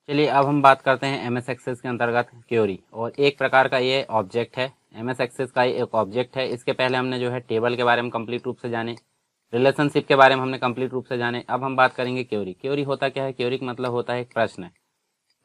चलिए अब हम बात करते हैं एम एस एक्सेस के अंतर्गत क्योरी। और एक प्रकार का ये ऑब्जेक्ट है, एम एस एक्सेस का एक ऑब्जेक्ट है। इसके पहले हमने जो है टेबल के बारे में कंप्लीट रूप से जाने, रिलेशनशिप के बारे में हमने कंप्लीट रूप से जाने। अब हम बात करेंगे क्योरी। क्योरी होता क्या है? क्योरी का मतलब होता है एक प्रश्न।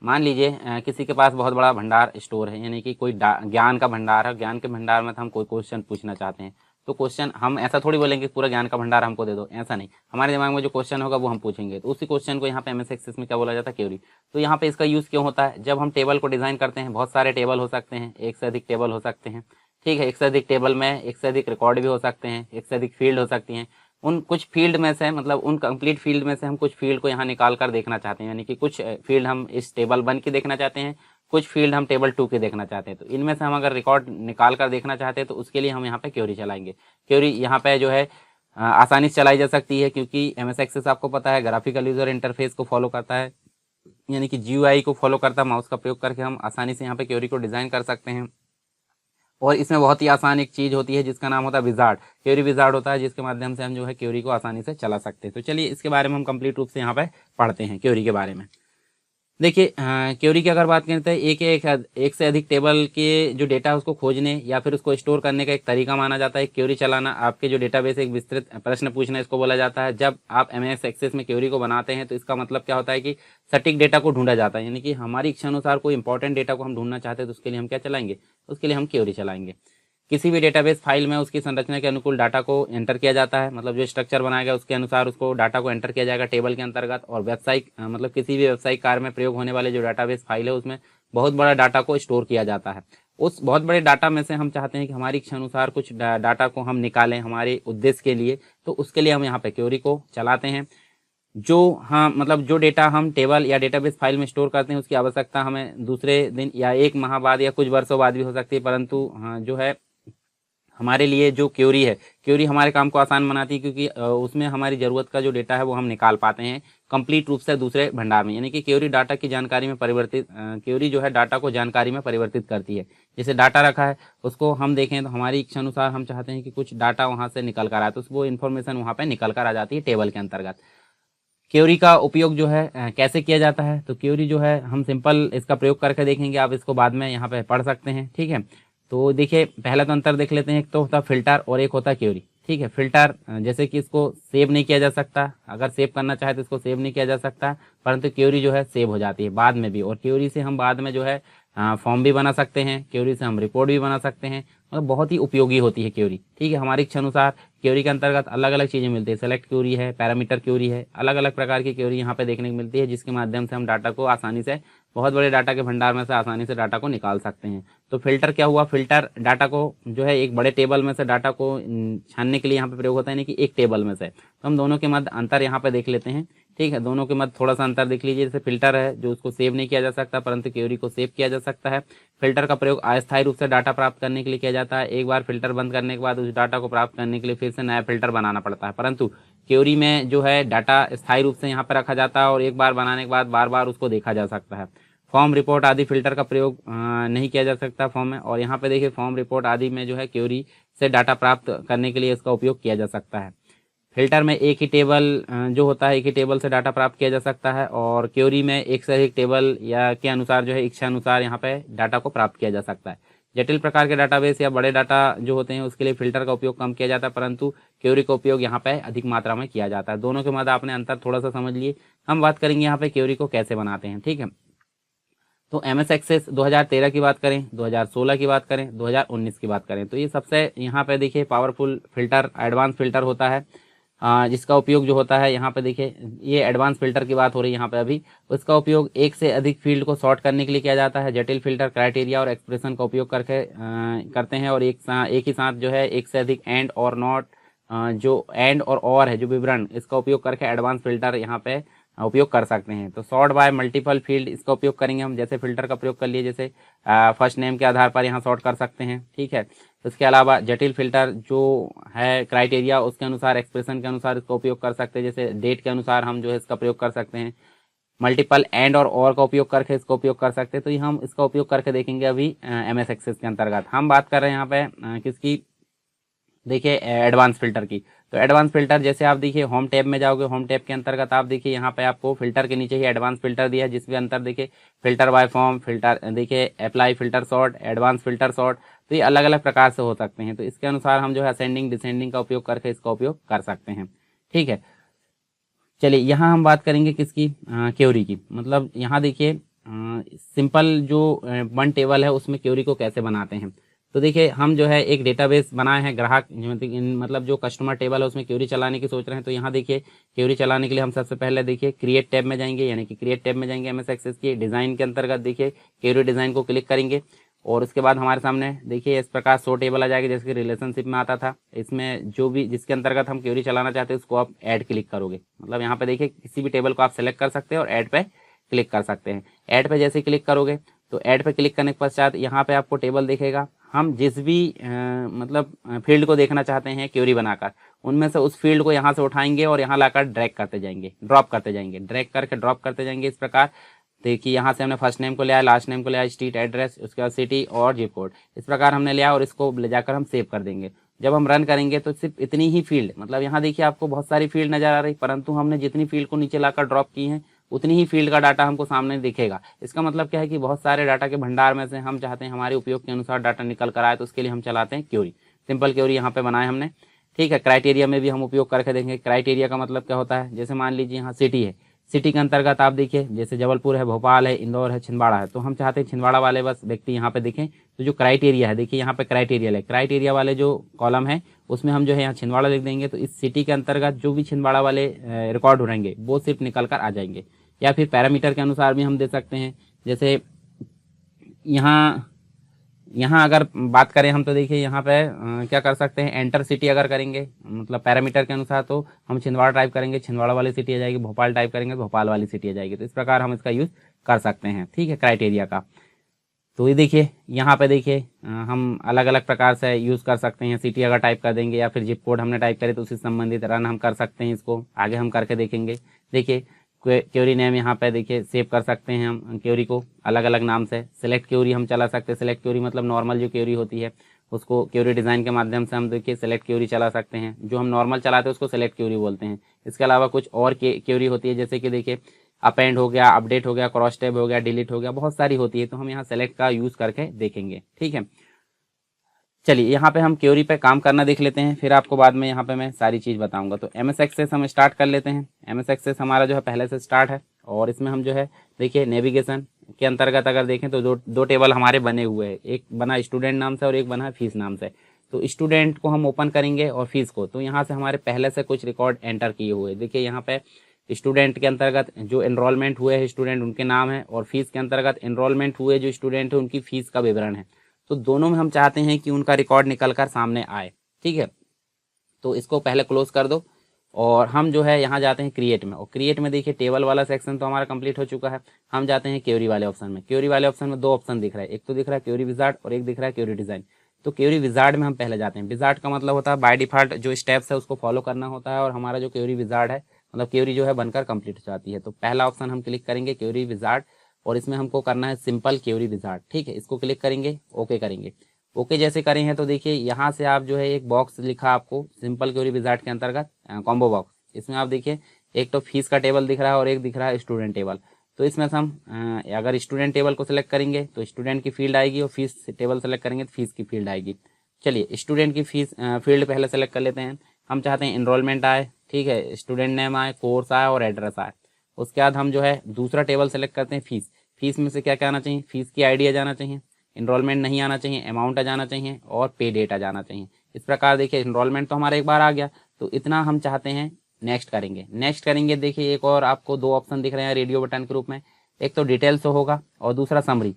मान लीजिए किसी के पास बहुत बड़ा भंडार स्टोर है, यानी कि कोई ज्ञान का भंडार है। ज्ञान के भंडार में हम कोई क्वेश्चन पूछना चाहते हैं, तो क्वेश्चन हम ऐसा थोड़ी बोलेंगे पूरा ज्ञान का भंडार हमको दे दो, ऐसा नहीं। हमारे दिमाग में जो क्वेश्चन होगा वो हम पूछेंगे, तो उसी क्वेश्चन को यहाँ पे एमएस एक्सेस में क्या बोला जाता है? क्वेरी। तो यहाँ पे इसका यूज क्यों होता है? जब हम टेबल को डिजाइन करते हैं, बहुत सारे टेबल हो सकते हैं, एक से अधिक टेबल हो सकते हैं, ठीक है। एक से अधिक टेबल में एक से अधिक रिकॉर्ड भी हो सकते हैं, एक से अधिक फील्ड हो सकती हैं। उन कुछ फील्ड में से, मतलब उन कंप्लीट फील्ड में से हम कुछ फील्ड को यहाँ निकाल कर देखना चाहते हैं, यानी कि कुछ फील्ड हम इस टेबल 1 की देखना चाहते हैं, कुछ फील्ड हम टेबल 2 की देखना चाहते हैं। तो इनमें से हम अगर रिकॉर्ड निकाल कर देखना चाहते हैं तो उसके लिए हम यहाँ पे क्वेरी चलाएंगे। क्वेरी यहाँ पे जो है आसानी से चलाई जा सकती है, क्योंकि एमएस एक्सेस आपको पता है ग्राफिकल यूजर इंटरफेस को फॉलो करता है, यानी कि जीयूआई को फॉलो करता है। माउस का प्रयोग करके हम आसानी से यहाँ पे क्वेरी को डिजाइन कर सकते हैं। और इसमें बहुत ही आसान एक चीज होती है जिसका नाम होता है विजार्ड। क्वेरी विजार्ड होता है जिसके माध्यम से हम जो है क्वेरी को आसानी से चला सकते हैं। तो चलिए इसके बारे में हम कंप्लीट रूप से यहाँ पे पढ़ते हैं क्वेरी के बारे में। देखिए क्वेरी की अगर बात करें तो एक से अधिक टेबल के जो डेटा है उसको खोजने या फिर उसको स्टोर करने का एक तरीका माना जाता है क्वेरी चलाना। आपके जो डेटाबेस एक विस्तृत प्रश्न पूछना, इसको बोला जाता है। जब आप एमएस एक्सेस में क्वेरी को बनाते हैं तो इसका मतलब क्या होता है कि सटीक डेटा को ढूंढा जाता है, यानी कि हमारी इच्छा अनुसार कोई इंपॉर्टेंट डेटा को हम ढूंढना चाहते हैं, तो उसके लिए हम क्या चलाएंगे? उसके लिए हम क्वेरी चलाएंगे। किसी भी डेटाबेस फाइल में उसकी संरचना के अनुकूल डाटा को एंटर किया जाता है, मतलब जो स्ट्रक्चर बनाया गया उसके अनुसार उसको डाटा को एंटर किया जाएगा टेबल के अंतर्गत। और वेबसाइट मतलब किसी भी व्यावसायिक कार्य में प्रयोग होने वाले जो डाटाबेस फाइल है उसमें बहुत बड़ा डाटा को स्टोर किया जाता है। उस बहुत बड़े डाटा में से हम चाहते हैं कि हमारी इच्छा अनुसार कुछ डाटा को हम निकालें हमारे उद्देश्य के लिए, तो उसके लिए हम यहाँ पे क्वेरी को चलाते हैं। जो हाँ मतलब जो डेटा हम टेबल या डेटाबेस फाइल में स्टोर करते हैं उसकी आवश्यकता हमें दूसरे दिन या एक माह बाद या कुछ वर्षों बाद भी हो सकती है, परंतु हाँ जो है हमारे लिए जो क्वेरी है, क्वेरी हमारे काम को आसान बनाती है, क्योंकि उसमें हमारी ज़रूरत का जो डेटा है वो हम निकाल पाते हैं कंप्लीट रूप से दूसरे भंडार में। यानी कि क्वेरी डाटा की जानकारी में परिवर्तित क्वेरी जो है डाटा को जानकारी में परिवर्तित करती है। जैसे डाटा रखा है उसको हम देखें तो हमारी इच्छा अनुसार हम चाहते हैं कि कुछ डाटा वहाँ से निकल कर आए, तो वो इन्फॉर्मेशन वहाँ पर निकल कर आ जाती है टेबल के अंतर्गत। क्वेरी का उपयोग जो है कैसे किया जाता है? तो क्वेरी जो है हम सिंपल इसका प्रयोग करके देखेंगे, आप इसको बाद में यहाँ पे पढ़ सकते हैं, ठीक है। तो देखिए पहला तो अंतर देख लेते हैं, एक तो होता है फिल्टर और एक होता है क्वेरी, ठीक है। फिल्टर जैसे कि इसको सेव नहीं किया जा सकता, अगर सेव करना चाहे तो इसको सेव नहीं किया जा सकता, परंतु क्वेरी जो है सेव हो जाती है बाद में भी। और क्वेरी से हम बाद में जो है फॉर्म भी बना सकते हैं, क्वेरी से हम रिपोर्ट भी बना सकते हैं, मतलब बहुत ही उपयोगी होती है क्वेरी, ठीक है। हमारी इच्छा अनुसार क्वेरी के अंतर्गत अलग अलग चीज़ें मिलती है, सेलेक्ट क्वेरी है, पैरामीटर क्वेरी है, अलग अलग प्रकार की क्वेरी यहाँ पे देखने को मिलती है, जिसके माध्यम से हम डाटा को आसानी से, बहुत बड़े डाटा के भंडार में से आसानी से डाटा को निकाल सकते हैं। तो फिल्टर क्या हुआ? फिल्टर डाटा को जो है एक बड़े टेबल में से डाटा को छानने के लिए यहाँ पे प्रयोग होता है, यानी कि एक टेबल में से। तो हम दोनों के मध्य अंतर यहाँ पे देख लेते हैं, ठीक है। दोनों के मध्य थोड़ा सा अंतर देख लीजिए। जैसे फिल्टर है जो उसको सेव नहीं किया जा सकता, परंतु क्वेरी को सेव किया जा सकता है। फिल्टर का प्रयोग अस्थायी रूप से डाटा प्राप्त करने के लिए किया जाता है। एक बार फिल्टर बंद करने के बाद उस डाटा को प्राप्त करने के लिए फिर से नया फिल्टर बनाना पड़ता है, परंतु क्वेरी में जो है डाटा स्थायी रूप से यहाँ पर रखा जाता है और एक बार बनाने के बाद बार बार उसको देखा जा सकता है। फॉर्म रिपोर्ट आदि फिल्टर का प्रयोग नहीं किया जा सकता फॉर्म में। और यहाँ पे देखिए फॉर्म रिपोर्ट आदि में जो है क्वेरी से डाटा प्राप्त करने के लिए इसका उपयोग किया जा सकता है। फिल्टर में एक ही टेबल जो होता है, एक ही टेबल से डाटा प्राप्त किया जा सकता है, और क्वेरी में एक से अधिक टेबल या के अनुसार जो है इच्छा अनुसार यहाँ पे डाटा को प्राप्त किया जा सकता है। जटिल प्रकार के डाटाबेस या बड़े डाटा जो होते हैं उसके लिए फिल्टर का उपयोग कम किया जाता है, परंतु क्वेरी का उपयोग यहाँ पे अधिक मात्रा में किया जाता है। दोनों के मध्य आपने अंतर थोड़ा सा समझ लिए। हम बात करेंगे यहाँ पे क्वेरी को कैसे बनाते हैं, ठीक है। तो एमएस एक्सेस 2013 की बात करें, 2016 की बात करें, 2019 की बात करें, तो ये सबसे यहाँ पे देखिए पावरफुल फिल्टर, एडवांस फिल्टर होता है, जिसका उपयोग जो होता है यहाँ पे देखिए ये एडवांस फिल्टर की बात हो रही है यहाँ पे अभी। उसका उपयोग एक से अधिक फील्ड को सॉर्ट करने के लिए किया जाता है। जटिल फिल्टर क्राइटेरिया और एक्सप्रेशन का उपयोग करके करते हैं, और एक ही साथ जो है एक से अधिक एंड और नॉट, जो एंड और है जो विवरण, इसका उपयोग करके एडवांस फिल्टर यहाँ पे उपयोग कर सकते हैं। तो सॉर्ट बाय मल्टीपल फील्ड इसका उपयोग करेंगे हम, जैसे फिल्टर का प्रयोग कर लिए, जैसे फर्स्ट नेम के आधार पर यहाँ सॉर्ट कर सकते हैं, ठीक है। इसके अलावा जटिल फिल्टर जो है क्राइटेरिया उसके अनुसार, एक्सप्रेशन के अनुसार इसका उपयोग कर सकते हैं, जैसे डेट के अनुसार हम जो है इसका प्रयोग कर सकते हैं। मल्टीपल एंड और का उपयोग करके इसका उपयोग कर सकते हैं। तो ये हम इसका उपयोग करके देखेंगे अभी एमएस एक्सेस के अंतर्गत। हम बात कर रहे हैं यहाँ पे किसकी? देखिए एडवांस फिल्टर की। तो एडवांस फिल्टर जैसे आप देखिए होम टैब में जाओगे, होम टैब के अंतर्गत आप देखिए यहाँ पे आपको फिल्टर के नीचे ही एडवांस फिल्टर दिया है, जिसके अंतर देखिए फिल्टर बाय फॉर्म, फिल्टर देखिए apply filter sort, advance filter sort. तो ये अलग अलग प्रकार से हो सकते हैं, तो इसके अनुसार हम जो है असेंडिंग डिसेंडिंग का उपयोग करके इसका उपयोग कर सकते हैं। ठीक है, चलिए यहाँ हम बात करेंगे किसकी, क्वेरी की। मतलब यहाँ देखिए सिंपल जो वन टेबल है उसमें क्वेरी को कैसे बनाते हैं। तो देखिए हम जो है एक डेटाबेस बनाए हैं, ग्राहक मतलब जो कस्टमर टेबल है उसमें क्वेरी चलाने की सोच रहे हैं। तो यहाँ देखिए क्वेरी चलाने के लिए हम सबसे पहले देखिए क्रिएट टैब में जाएंगे, यानी कि क्रिएट टैब में जाएंगे एमएस एक्सेस की डिज़ाइन के अंतर्गत देखिए क्वेरी डिज़ाइन को क्लिक करेंगे और उसके बाद हमारे सामने देखिए इस प्रकार सो टेबल आ जाएगा, जैसे कि रिलेशनशिप में आता था। इसमें जो भी जिसके अंतर्गत हम क्वेरी चलाना चाहते हैं उसको आप ऐड क्लिक करोगे। मतलब यहाँ पे देखिए किसी भी टेबल को आप सेलेक्ट कर सकते हैं और ऐड पे क्लिक कर सकते हैं। ऐड पे जैसे क्लिक करोगे तो ऐड पे क्लिक करने के पश्चात यहाँ पे आपको टेबल दिखेगा। हम जिस भी मतलब फील्ड को देखना चाहते हैं क्वेरी बनाकर, उनमें से उस फील्ड को यहाँ से उठाएंगे और यहाँ लाकर ड्रैग करते जाएंगे, ड्रॉप करते जाएंगे, ड्रैग करके ड्रॉप करते जाएंगे। इस प्रकार देखिए यहाँ से हमने फर्स्ट नेम को लिया, लास्ट नेम को लिया, स्ट्रीट एड्रेस, उसके बाद सिटी और जिप कोड, इस प्रकार हमने लिया और इसको ले जाकर हम सेव कर देंगे। जब हम रन करेंगे तो सिर्फ इतनी ही फील्ड, मतलब यहाँ देखिए आपको बहुत सारी फील्ड नजर आ रही, परंतु हमने जितनी फील्ड को नीचे लाकर ड्रॉप की है उतनी ही फील्ड का डाटा हमको सामने दिखेगा। इसका मतलब क्या है कि बहुत सारे डाटा के भंडार में से हम चाहते हैं हमारे उपयोग के अनुसार डाटा निकल कर आए, तो उसके लिए हम चलाते हैं क्वेरी। सिंपल क्वेरी यहाँ पे बनाए हमने। ठीक है, क्राइटेरिया में भी हम उपयोग करके देखेंगे। क्राइटेरिया का मतलब क्या होता है, जैसे मान लीजिए यहाँ सिटी है, सिटी के अंतर्गत आप देखिए जैसे जबलपुर है, भोपाल है, इंदौर है, छिंदवाड़ा है, तो हम चाहते हैं छिंदवाड़ा वाले बस व्यक्ति यहाँ पे दिखें। तो जो क्राइटेरिया है देखिए यहाँ पे क्राइटेरिया है, क्राइटेरिया वाले जो कॉलम है उसमें हम जो है यहाँ छिंदवाड़ा लिख देंगे। तो इस सिटी के अंतर्गत जो भी छिंदवाड़ा वाले रिकॉर्ड हो रहेंगे वो सिर्फ निकल कर आ जाएंगे। या फिर पैरामीटर के अनुसार भी हम दे सकते हैं। जैसे यहाँ अगर बात करें हम तो देखिए यहाँ पे क्या कर सकते हैं, एंटर सिटी अगर करेंगे मतलब पैरामीटर के अनुसार तो हम छिंदवाड़ा टाइप करेंगे, छिंदवाड़ा वाली सिटी आ जाएगी, भोपाल टाइप करेंगे तो भोपाल वाली सिटी आ जाएगी। तो इस प्रकार हम इसका यूज़ कर सकते हैं। ठीक है, क्राइटेरिया का। तो ये देखिए यहाँ पे देखिए हम अलग अलग प्रकार से यूज़ कर सकते हैं। सिटी अगर टाइप कर देंगे या फिर जिप कोड हमने टाइप करे तो उससे संबंधित रन हम कर सकते हैं। इसको आगे हम करके देखेंगे। देखिए क्वेरी नेम यहाँ पे देखिए सेव कर सकते हैं हम क्वेरी को अलग अलग नाम से। सिलेक्ट क्वेरी हम चला सकते हैं। सिलेक्ट क्वेरी मतलब नॉर्मल जो क्वेरी होती है उसको क्वेरी डिज़ाइन के माध्यम से हम देखिए सिलेक्ट क्वेरी चला सकते हैं। जो हम नॉर्मल चलाते हैं उसको सिलेक्ट क्वेरी बोलते हैं। इसके अलावा कुछ और क्वेरी होती है, जैसे कि देखिए अपेंड हो गया, अपडेट हो गया, क्रॉस टैब हो गया, डिलीट हो गया, बहुत सारी होती है। तो हम यहाँ सेलेक्ट का यूज़ करके देखेंगे। ठीक है, चलिए यहाँ पे हम क्वेरी पे काम करना देख लेते हैं, फिर आपको बाद में यहाँ पे मैं सारी चीज़ बताऊंगा। तो एमएस एक्सेस हम स्टार्ट कर लेते हैं। एमएस एक्सेस हमारा जो है पहले से स्टार्ट है और इसमें हम जो है देखिए नेविगेशन के अंतर्गत अगर देखें तो दो टेबल हमारे बने हुए हैं। एक बना स्टूडेंट नाम से और एक बना फीस नाम से। तो स्टूडेंट को हम ओपन करेंगे और फीस को, तो यहाँ से हमारे पहले से कुछ रिकॉर्ड एंटर किए हुए। देखिए यहाँ पे स्टूडेंट के अंतर्गत जो एनरोलमेंट हुए हैं स्टूडेंट उनके नाम है, और फीस के अंतर्गत एनरोलमेंट हुए जो स्टूडेंट है उनकी फीस का विवरण है। तो दोनों में हम चाहते हैं कि उनका रिकॉर्ड निकल कर सामने आए। ठीक है, तो इसको पहले क्लोज कर दो और हम जो है यहाँ जाते हैं क्रिएट में। और क्रिएट में देखिए टेबल वाला सेक्शन तो हमारा कंप्लीट हो चुका है। हम जाते हैं क्वेरी वाले ऑप्शन में। क्वेरी वाले ऑप्शन में दो ऑप्शन दिख रहा है, एक तो दिख रहा है क्वेरी विजार्ड और एक दिख रहा है क्वेरी डिज़ाइन। तो क्वेरी विजार्ड में हम पहले जाते हैं। विजार्ड का मतलब होता है बाय डिफॉल्ट जो स्टेप्स है उसको फॉलो करना होता है, और हमारा जो क्वेरी विजार्ड है मतलब क्वेरी जो है बनकर कंप्लीट हो जाती है। तो पहला ऑप्शन हम क्लिक करेंगे क्वेरी विजार्ड, और इसमें हमको करना है सिंपल क्वेरी विजार्ड। ठीक है, इसको क्लिक करेंगे, ओके करेंगे। ओके जैसे करें हैं तो देखिए यहाँ से आप जो है एक बॉक्स लिखा आपको सिंपल क्वेरी विजार्ड के अंतर्गत कॉम्बो बॉक्स। इसमें आप देखिए एक तो फीस का टेबल दिख रहा है और एक दिख रहा है स्टूडेंट टेबल। तो इसमें से हम अगर स्टूडेंट टेबल को सिलेक्ट करेंगे तो स्टूडेंट की फील्ड आएगी, और फीस टेबल सेलेक्ट करेंगे तो फीस की फील्ड आएगी। चलिए स्टूडेंट की फीस फील्ड पहले सेलेक्ट कर लेते हैं। हम चाहते हैं एनरोलमेंट आए, ठीक है, स्टूडेंट नेम आए, कोर्स आए और एड्रेस आए। उसके बाद हम जो है दूसरा टेबल सेलेक्ट करते हैं फीस। फीस में से क्या क्या आना चाहिए, फीस की आईडी आ जाना चाहिए, एनरोलमेंट नहीं आना चाहिए, अमाउंट आ जाना चाहिए और पे डेट आ जाना चाहिए। इस प्रकार देखिए एनरोलमेंट तो हमारा एक बार आ गया, तो इतना हम चाहते हैं नेक्स्ट करेंगे। नेक्स्ट करेंगे देखिए एक और आपको दो ऑप्शन दिख रहे हैं रेडियो बटन के रूप में, एक तो डिटेल से होगा और दूसरा समरी।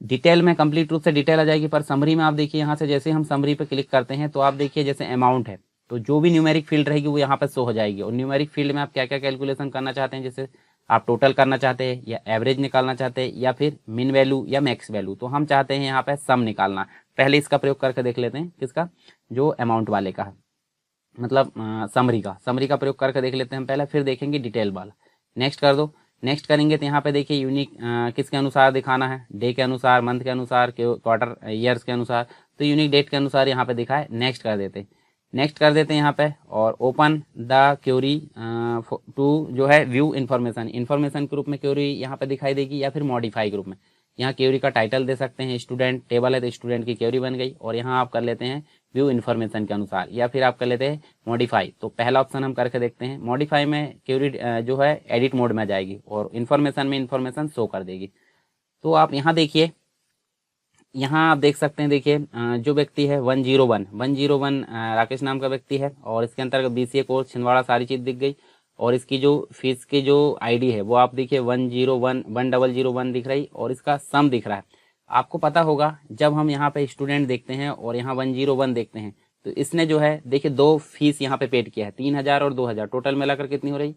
डिटेल में कंप्लीट रूप से डिटेल आ जाएगी, पर समरी में आप देखिए यहाँ से जैसे हम समरी पे क्लिक करते हैं तो आप देखिए जैसे अमाउंट है तो जो भी न्यूमेरिक फील्ड रहेगी वो यहाँ पर शो हो जाएगी। और न्यूमेरिक फील्ड में आप क्या क्या कैलकुलेशन करना चाहते हैं, जैसे आप टोटल करना चाहते हैं या एवरेज निकालना चाहते हैं या फिर मिन वैल्यू या मैक्स वैल्यू, तो हम चाहते हैं यहाँ पे सम निकालना। पहले इसका प्रयोग करके देख लेते हैं, किसका, जो अमाउंट वाले का है, मतलब समरी का प्रयोग करके देख लेते हैं हम पहले, फिर देखेंगे डिटेल वाला। नेक्स्ट कर दो। नेक्स्ट करेंगे तो यहाँ पे देखिए यूनिक किसके अनुसार दिखाना है, डे के अनुसार, मंथ के अनुसार, क्वार्टर ईयर्स के अनुसार। तो यूनिक डेट के अनुसार यहाँ पे दिखा है, नेक्स्ट कर देते हैं। नेक्स्ट कर देते हैं यहाँ पे, और ओपन द क्वेरी टू जो है व्यू इन्फॉर्मेशन, इन्फॉर्मेशन के रूप में क्वेरी यहाँ पे दिखाई देगी, या फिर मॉडिफाई के रूप में। यहाँ क्वेरी का टाइटल दे सकते हैं, स्टूडेंट टेबल है तो स्टूडेंट की क्वेरी बन गई, और यहाँ आप कर लेते हैं व्यू इन्फॉर्मेशन के अनुसार, या फिर आप कर लेते हैं मॉडिफाई। तो पहला ऑप्शन हम करके देखते हैं। मॉडिफाई में क्वेरी जो है एडिट मोड में आ जाएगी, और इन्फॉर्मेशन में इन्फॉर्मेशन शो कर देगी। तो आप यहाँ देखिए, यहाँ आप देख सकते हैं, देखिए जो व्यक्ति है 101 राकेश नाम का व्यक्ति है, और इसके अंतर्गत BCA कोर्स छिंदवाड़ा सारी चीज़ दिख गई, और इसकी जो फीस की जो आईडी है वो आप देखिए 1001 दिख रही, और इसका सम दिख रहा है। आपको पता होगा जब हम यहाँ पे स्टूडेंट देखते हैं और यहाँ 101 देखते हैं, तो इसने जो है देखिए 2 फीस यहाँ पे पेड किया है, 3000 और 2000, टोटल मिलाकर कितनी हो रही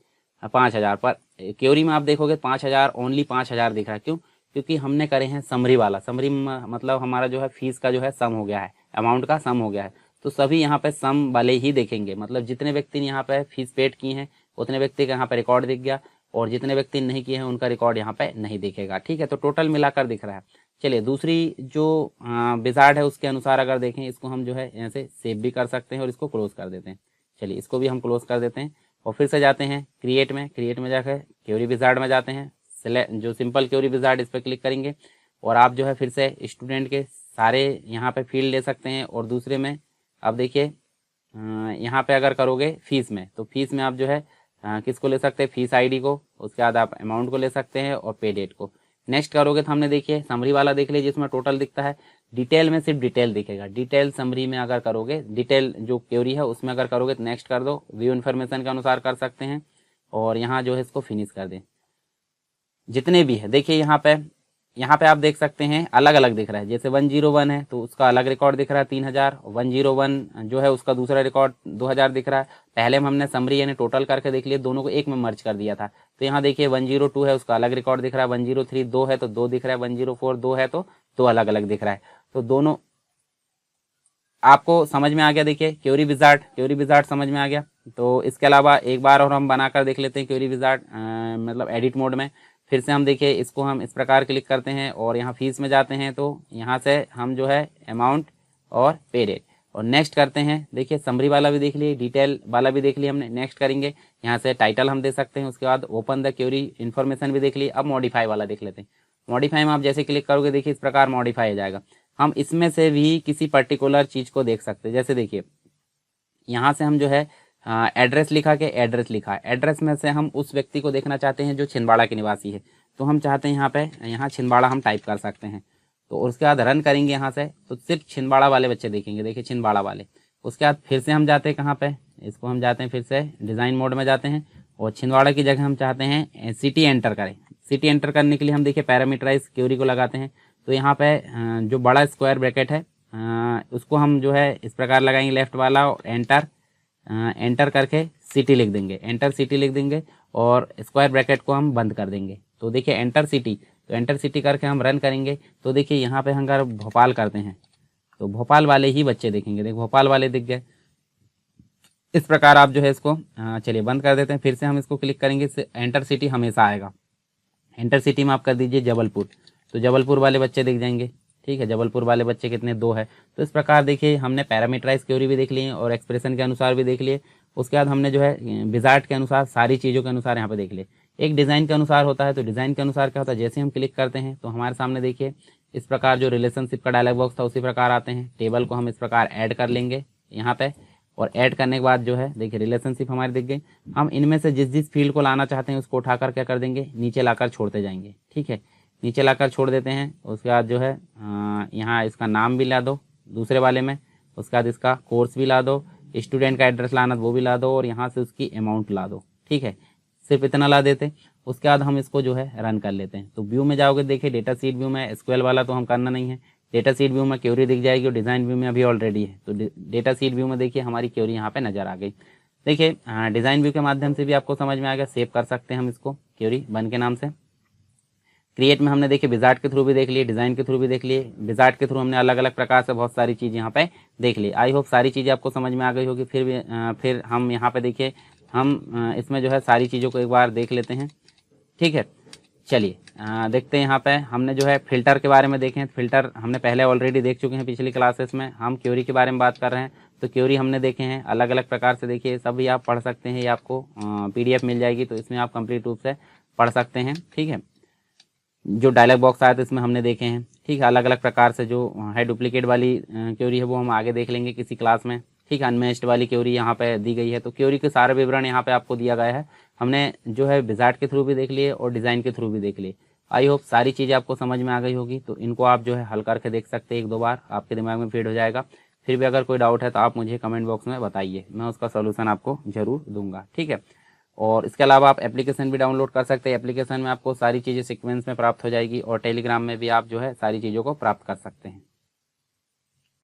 5000। पर क्वेरी में आप देखोगे 5000, ओनली 5000 दिख रहा है। क्यों? क्योंकि हमने करे हैं समरी वाला। समरी मतलब हमारा जो है फीस का जो है सम हो गया है, अमाउंट का सम हो गया है। तो सभी यहाँ पे सम वाले ही देखेंगे, मतलब जितने व्यक्ति ने यहाँ पे फीस पेड की हैं उतने व्यक्ति का यहाँ पे रिकॉर्ड दिख गया, और जितने व्यक्ति नहीं किए हैं उनका रिकॉर्ड यहाँ पे नहीं दिखेगा। ठीक है, तो टोटल मिलाकर दिख रहा है। चलिए दूसरी जो विजार्ड है उसके अनुसार अगर देखें, इसको हम जो है यहाँ से सेव भी कर सकते हैं और इसको क्लोज कर देते हैं। चलिए इसको भी हम क्लोज कर देते हैं, और फिर से जाते हैं क्रिएट में जाकर क्वेरी विजार्ड में जाते हैं, जो सिंपल क्वेरी विजार्ड इस पर क्लिक करेंगे, और आप जो है फिर से स्टूडेंट के सारे यहाँ पे फील्ड ले सकते हैं। और दूसरे में आप देखिए यहाँ पे अगर करोगे फीस में, तो फीस में आप जो है किसको ले सकते हैं, फीस आईडी को, उसके बाद आप अमाउंट को ले सकते हैं और पे डेट को। नेक्स्ट करोगे तो हमने देखिए समरी वाला देख लीजिए, जिसमें टोटल दिखता है। डिटेल में सिर्फ डिटेल दिखेगा, डिटेल समरी में अगर करोगे, डिटेल जो क्वेरी है उसमें अगर करोगे तो नेक्स्ट कर दो, व्यू इन्फॉर्मेशन के अनुसार कर सकते हैं, और यहाँ जो है इसको फिनिश कर दें। जितने भी है देखिए यहाँ पे आप देख सकते हैं अलग अलग दिख रहा है। जैसे 101 है तो उसका अलग रिकॉर्ड दिख रहा है 3000, 101 जो है उसका दूसरा रिकॉर्ड 2000 दिख रहा है। पहले में हमने समरी यानी टोटल करके देख लिया, दोनों को एक में मर्ज कर दिया था। तो यहाँ देखिए 102 है उसका अलग रिकॉर्ड दिख रहा है, 103 2 है तो 2 दिख रहा है, 104 2 है तो 2 अलग अलग दिख रहा है। तो दोनों आपको समझ में आ गया। देखिए क्वेरी विजार्ड समझ में आ गया। तो इसके अलावा एक बार और हम बनाकर देख लेते हैं क्वेरी विजार्ड, मतलब एडिट मोड में। फिर से हम देखिए इसको हम इस प्रकार क्लिक करते हैं और यहाँ फीस में जाते हैं, तो यहाँ से हम जो है अमाउंट और पे रेट, और नेक्स्ट करते हैं। देखिए समरी वाला भी देख लिए, डिटेल वाला भी देख लिया हमने, नेक्स्ट करेंगे। यहाँ से टाइटल हम दे सकते हैं, उसके बाद ओपन द क्वेरी इन्फॉर्मेशन भी देख लिए। अब मॉडिफाई वाला देख लेते हैं। मॉडिफाई में आप जैसे क्लिक करोगे देखिए इस प्रकार मॉडिफाई हो जाएगा। हम इसमें से भी किसी पर्टिकुलर चीज़ को देख सकते हैं। जैसे देखिए यहाँ से हम जो है एड्रेस लिखा के एड्रेस लिखा है, एड्रेस में से हम उस व्यक्ति को देखना चाहते हैं जो छिंदवाड़ा के निवासी है, तो हम चाहते हैं यहाँ छिंदवाड़ा हम टाइप कर सकते हैं। तो उसके बाद रन करेंगे यहाँ से, तो सिर्फ छिंदवाड़ा वाले बच्चे देखेंगे। देखिए छिंदवाड़ा वाले। उसके बाद फिर से हम जाते हैं कहाँ पे, इसको हम जाते हैं फिर से डिज़ाइन मोड में जाते हैं, और छिंदवाड़ा की जगह हम चाहते हैं सिटी एंटर करें। सिटी एंटर करने के लिए हम देखिए पैरामीटराइज क्वेरी को लगाते हैं। तो यहाँ पे जो बड़ा स्क्वायर ब्रैकेट है उसको हम जो है इस प्रकार लगाएंगे लेफ्ट वाला, और एंटर करके सिटी लिख देंगे, एंटर सिटी लिख देंगे, और स्क्वायर ब्रैकेट को हम बंद कर देंगे। तो देखिए एंटर सिटी, तो एंटर सिटी करके हम रन करेंगे। तो देखिए यहाँ पे हम अगर भोपाल करते हैं तो भोपाल वाले ही बच्चे देखेंगे। देखिए भोपाल वाले दिख गए। इस प्रकार आप जो है इसको चलिए बंद कर देते हैं। फिर से हम इसको क्लिक करेंगे, एंटर सिटी हमेशा आएगा। एंटर सिटी में आप कर दीजिए जबलपुर, तो जबलपुर वाले बच्चे दिख जाएंगे। ठीक है, जबलपुर वाले बच्चे कितने 2 है। तो इस प्रकार देखिए हमने पैरामीटराइज क्वेरी भी देख लिए और एक्सप्रेशन के अनुसार भी देख लिए। उसके बाद हमने जो है विजार्ड के अनुसार सारी चीज़ों के अनुसार यहाँ पे देख लिए। एक डिज़ाइन के अनुसार होता है, तो डिज़ाइन के अनुसार क्या होता है, जैसे हम क्लिक करते हैं तो हमारे सामने देखिए इस प्रकार जो रिलेशनशिप का डायलॉग बॉक्स था उसी प्रकार आते हैं। टेबल को हम इस प्रकार ऐड कर लेंगे यहाँ पे, और ऐड करने के बाद जो है देखिए रिलेशनशिप हमारी दिख गई। हम इनमें से जिस जिस फील्ड को लाना चाहते हैं उसको उठाकर क्या कर देंगे, नीचे लाकर छोड़ते जाएंगे। ठीक है, नीचे लाकर छोड़ देते हैं। उसके बाद जो है यहाँ इसका नाम भी ला दो दूसरे वाले में, उसके बाद इसका कोर्स भी ला दो, स्टूडेंट का एड्रेस लाना वो भी ला दो, और यहाँ से उसकी अमाउंट ला दो। ठीक है, सिर्फ इतना ला देते। उसके बाद हम इसको जो है रन कर लेते हैं। तो व्यू में जाओगे, देखिए डेटा सीट व्यू में एसक्यूएल वाला तो हम करना नहीं है, डेटा सीट व्यू में क्वेरी दिख जाएगी, और डिज़ाइन व्यू में अभी ऑलरेडी है। तो डेटा सीट व्यू में देखिए हमारी क्वेरी यहाँ पे नज़र आ गई। देखिए डिज़ाइन व्यू के माध्यम से भी आपको समझ में आ गया, सेव कर सकते हैं हम इसको क्वेरी बन के नाम से। क्रिएट में हमने देखिए विजार्ड के थ्रू भी देख लिए, डिज़ाइन के थ्रू भी देख लिए, विजार्ड के थ्रू हमने अलग अलग प्रकार से बहुत सारी चीज़ यहाँ पे देख ली। आई होप सारी चीज़ें आपको समझ में आ गई होगी। फिर हम यहाँ पे देखिए हम इसमें जो है सारी चीज़ों को एक बार देख लेते हैं। ठीक है, चलिए देखते हैं। यहाँ पे हमने जो है फिल्टर के बारे में देखें। फिल्टर हमने पहले ऑलरेडी देख चुके हैं पिछली क्लासेस में। हम क्वेरी के बारे में बात कर रहे हैं, तो क्योरी हमने देखे हैं अलग अलग प्रकार से, देखिए सभी आप पढ़ सकते हैं, ये आपको PDF मिल जाएगी, तो इसमें आप कंप्लीट रूप से पढ़ सकते हैं। ठीक है, जो डायलॉग बॉक्स आया था इसमें हमने देखे हैं। ठीक है, अलग अलग प्रकार से जो है डुप्लीकेट वाली क्योरी है वो हम आगे देख लेंगे किसी क्लास में। ठीक है, अनमैच्ड वाली क्योरी यहाँ पे दी गई है, तो क्योरी के सारे विवरण यहाँ पे आपको दिया गया है। हमने जो है विजार्ड के थ्रू भी देख लिए और डिज़ाइन के थ्रू भी देख लिए। आई होप सारी चीज़ें आपको समझ में आ गई होगी, तो इनको आप जो है हल करके देख सकते हैं, 1-2 बार आपके दिमाग में फीड हो जाएगा। फिर भी अगर कोई डाउट है तो आप मुझे कमेंट बॉक्स में बताइए, मैं उसका सोल्यूशन आपको ज़रूर दूंगा। ठीक है, और इसके अलावा आप एप्लीकेशन भी डाउनलोड कर सकते हैं। एप्लीकेशन में आपको सारी चीज़ें सीक्वेंस में प्राप्त हो जाएगी और टेलीग्राम में भी आप जो है सारी चीज़ों को प्राप्त कर सकते हैं।